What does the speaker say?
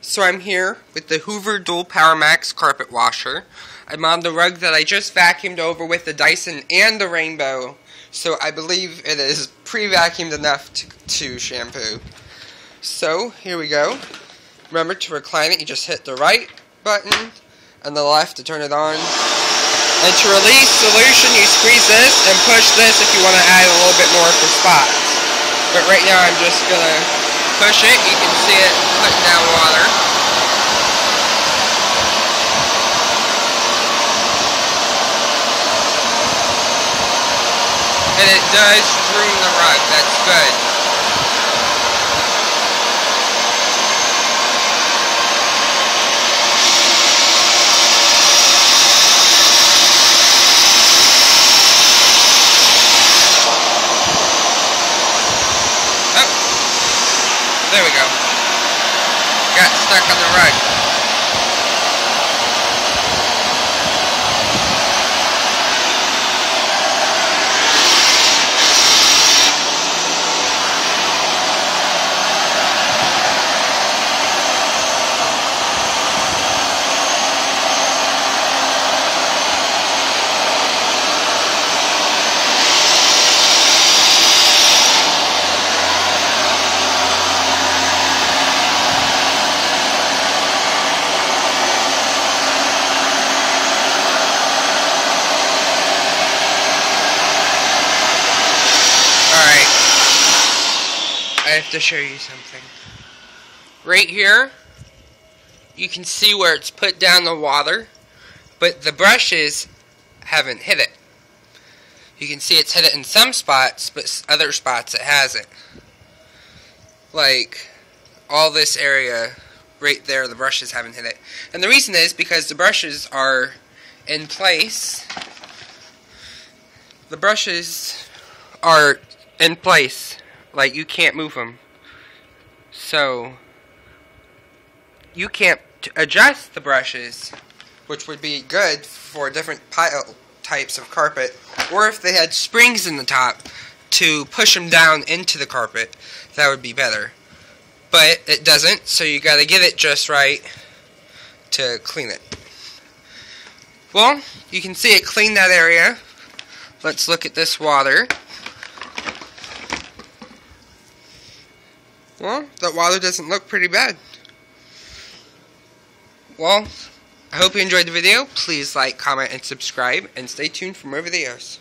So I'm here with the Hoover Dual Power Max carpet washer. I'm on the rug that I just vacuumed over with the Dyson and the Rainbow, so I believe it is pre-vacuumed enough to shampoo. So here we go. Remember to recline it, you just hit the right button and the left to turn it on. And to release solution, you squeeze this and push this if you want to add a little bit more for spots. But right now I'm just going to push it. You can see it putting down water. And it does groom the rug. That's good. There we go. Got stuck on the rug. I have to show you something. Right here, you can see where it's put down the water, but the brushes haven't hit it. You can see it's hit it in some spots, but other spots it hasn't. Like, all this area right there, the brushes haven't hit it. And the reason is because the brushes are in place. The brushes are in place. Like, you can't move them. So, you can't adjust the brushes, which would be good for different pile types of carpet. Or if they had springs in the top to push them down into the carpet, that would be better. But it doesn't, so you gotta get it just right to clean it. Well, you can see it cleaned that area. Let's look at this water. Well, that water doesn't look pretty bad. Well, I hope you enjoyed the video. Please like, comment, and subscribe, and stay tuned for more videos.